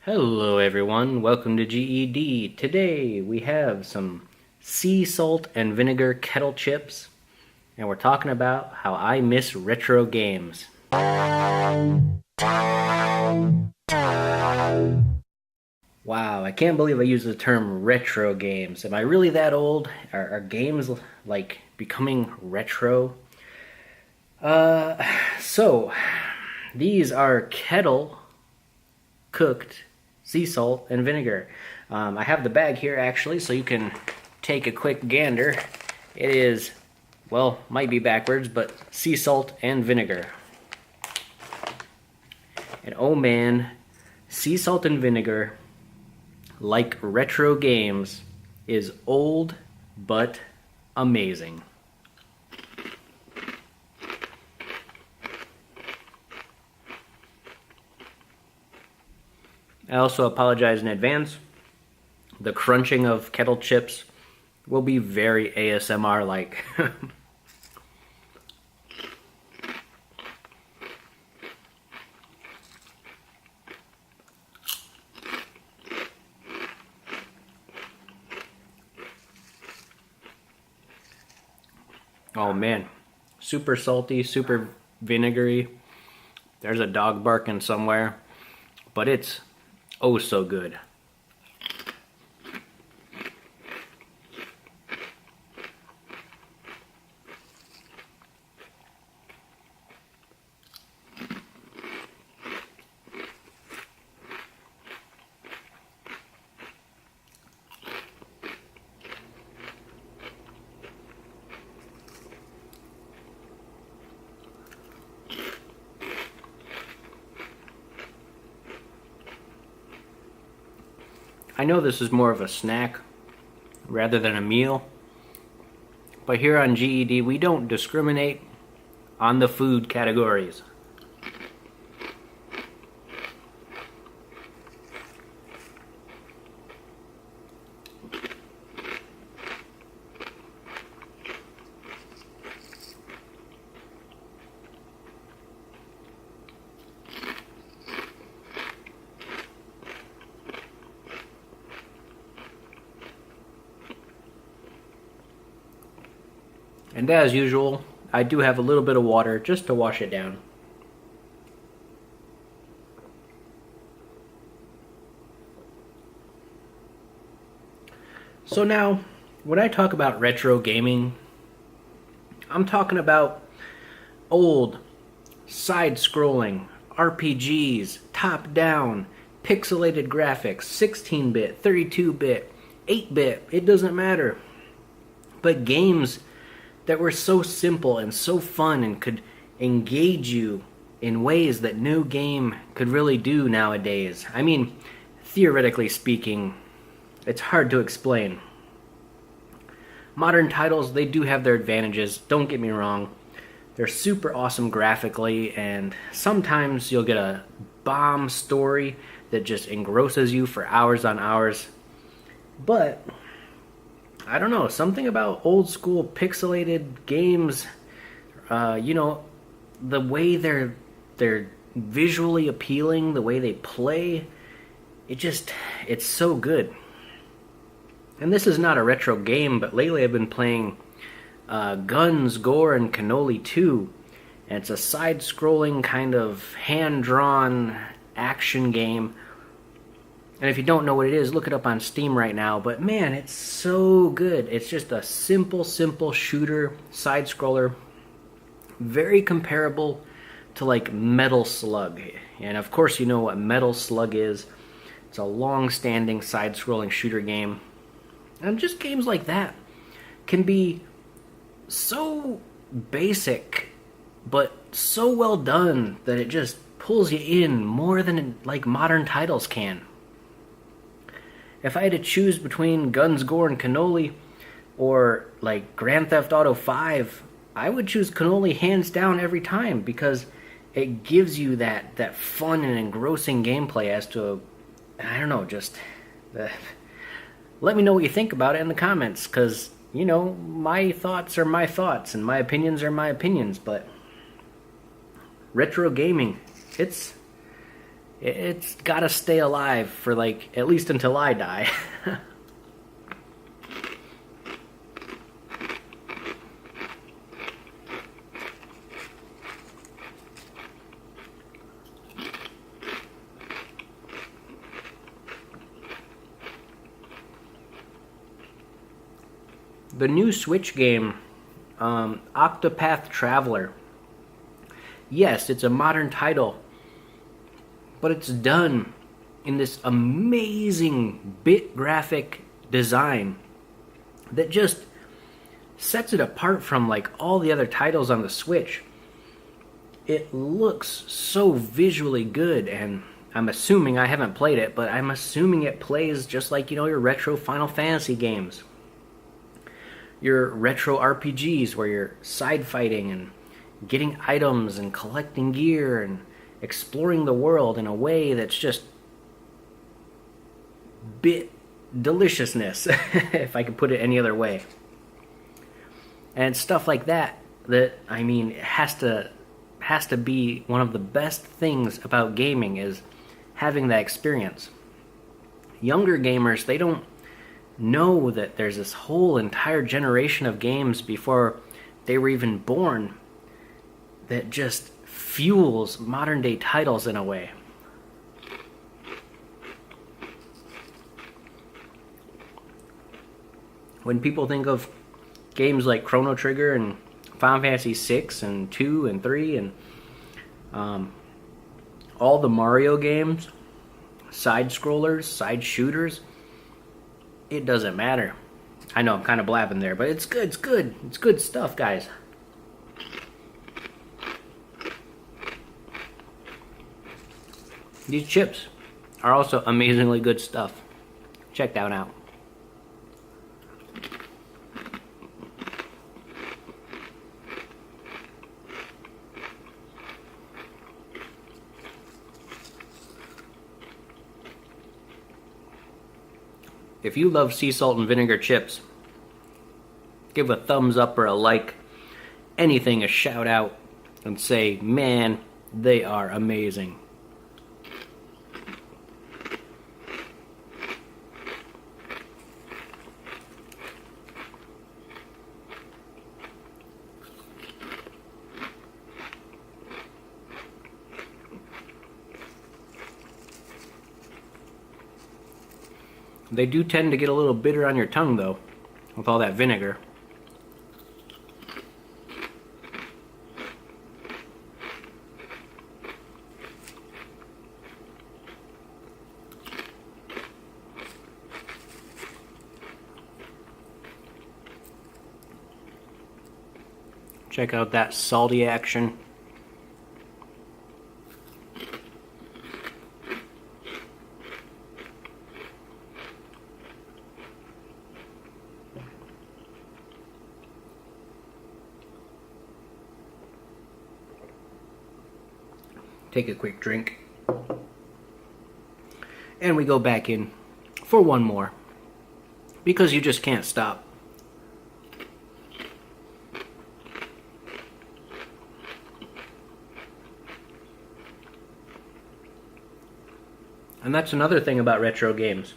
Hello everyone, welcome to GED. Today we have some sea salt and vinegar kettle chips, and we're talking about how I miss retro games. Wow, I can't believe I used the term retro games. Am I really that old? Are games like becoming retro? Uh, so these are Kettle cooked sea salt and vinegar. I have the bag here actually, so you can take a quick gander. It is, well, might be backwards, but sea salt and vinegar. And oh man, sea salt and vinegar, like retro games, is old but amazing. I also apologize in advance. The crunching of kettle chips will be very ASMR-like. Oh man, super salty, super vinegary. There's a dog barking somewhere, but it's oh so good. I know this is more of a snack rather than a meal, but here on GED we don't discriminate on the food categories. And as usual, I do have a little bit of water just to wash it down. So now, when I talk about retro gaming, I'm talking about old, side-scrolling, RPGs, top-down, pixelated graphics, 16-bit, 32-bit, 8-bit, it doesn't matter. But games that were so simple and so fun and could engage you in ways that no game could really do nowadays. I mean, theoretically speaking, it's hard to explain. Modern titles, they do have their advantages, don't get me wrong. They're super awesome graphically, and sometimes you'll get a bomb story that just engrosses you for hours on hours. But I don't know, something about old school pixelated games, the way they're visually appealing, the way they play, it's so good. And this is not a retro game, but lately I've been playing Guns, Gore, and Cannoli 2, and it's a side-scrolling kind of hand-drawn action game. And if you don't know what it is, look it up on Steam right now. But man, it's so good. It's just a simple shooter, side-scroller. Very comparable to like Metal Slug. And of course you know what Metal Slug is. It's a long-standing side-scrolling shooter game. And just games like that can be so basic, but so well done that it just pulls you in more than like modern titles can. If I had to choose between Guns, Gore, and Cannoli, or like Grand Theft Auto 5, I would choose Cannoli hands down every time because it gives you that fun and engrossing gameplay as to, I don't know, just let me know what you think about it in the comments, because, you know, my thoughts are my thoughts and my opinions are my opinions, but retro gaming, it's It's gotta stay alive for like at least until I die. The new Switch game, Octopath Traveler. Yes, it's a modern title, but it's done in this amazing bit graphic design that just sets it apart from like all the other titles on the Switch. It looks so visually good, and I'm assuming, I haven't played it, but I'm assuming it plays just like, your retro Final Fantasy games. Your retro RPGs where you're side fighting and getting items and collecting gear and exploring the world in a way that's just bit deliciousness, if I could put it any other way. And stuff like that, it has to be one of the best things about gaming, is having that experience. Younger gamers, they don't know that there's this whole entire generation of games before they were even born that just fuels modern day titles in a way. When people think of games like Chrono Trigger and Final Fantasy 6 and 2 and 3 and all the Mario games, side scrollers, side shooters, it doesn't matter. I know I'm kind of blabbing there, but it's good, it's good stuff, guys. These chips are also amazingly good stuff. Check that out. If you love sea salt and vinegar chips, give a thumbs up or a like, anything a shout out, and say, man, they are amazing. They do tend to get a little bitter on your tongue, though, with all that vinegar. Check out that salty action. Take a quick drink. And we go back in for one more, because you just can't stop. And that's another thing about retro games.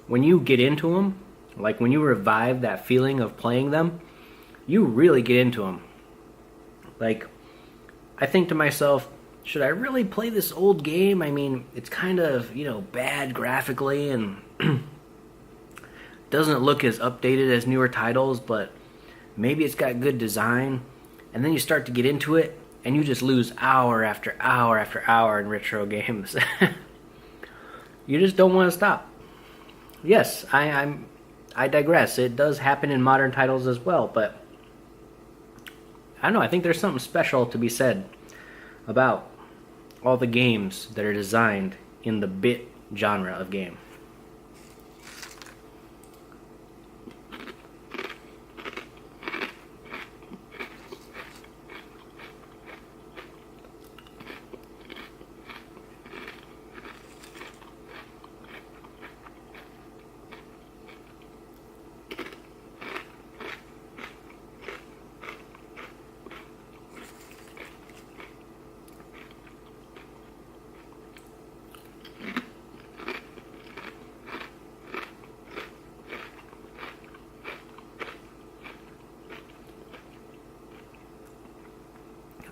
When you get into them, like when you revive that feeling of playing them, you really get into them. Like, I think to myself, should I really play this old game? I mean, it's kind of, bad graphically and doesn't look as updated as newer titles, but maybe it's got good design. And then you start to get into it, and you just lose hour after hour after hour in retro games. You just don't want to stop. Yes, I digress. It does happen in modern titles as well, but I don't know, I think there's something special to be said about all the games that are designed in the bit genre of game.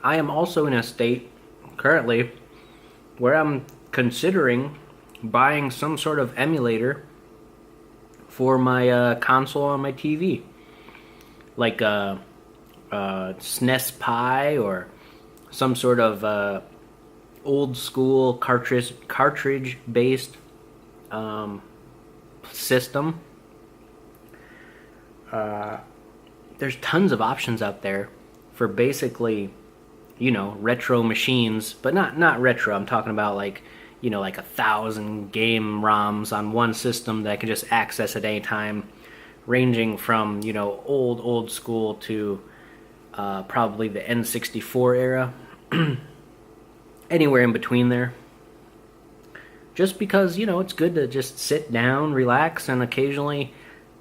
I am also in a state currently where I'm considering buying some sort of emulator for my console on my TV, like a SNES Pi or some sort of old school cartridge based system. There's tons of options out there for basically, retro machines, but not retro. I'm talking about like 1,000 game ROMs on one system that I can just access at any time, ranging from old school to probably the N64 era, anywhere in between there. Just because it's good to just sit down, relax, and occasionally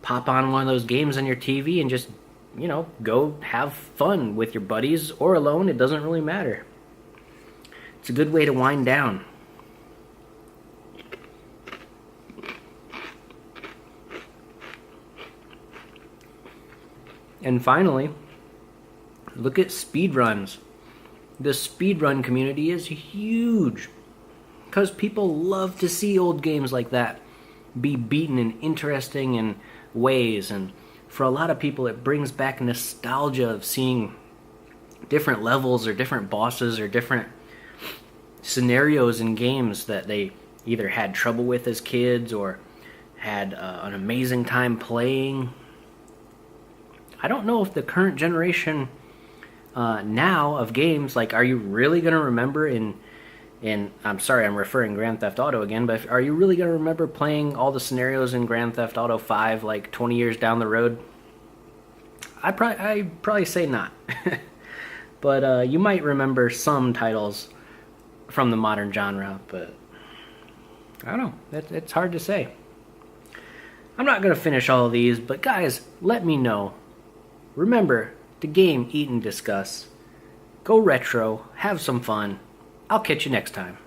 pop on one of those games on your TV and just go have fun with your buddies or alone. It doesn't really matter. It's a good way to wind down. And finally, look at speedruns. The speedrun community is huge because people love to see old games like that be beaten in interesting and ways, and for a lot of people it brings back nostalgia of seeing different levels or different bosses or different scenarios in games that they either had trouble with as kids or had an amazing time playing. I don't know if the current generation now of games, like, are you really going to remember in I'm sorry, I'm referring Grand Theft Auto again, but are you really going to remember playing all the scenarios in Grand Theft Auto 5 like 20 years down the road? I'd probably say not. But you might remember some titles from the modern genre, but I don't know. It's hard to say. I'm not going to finish all of these, but guys, let me know. Remember to game, eat, and discuss. Go retro, have some fun. I'll catch you next time.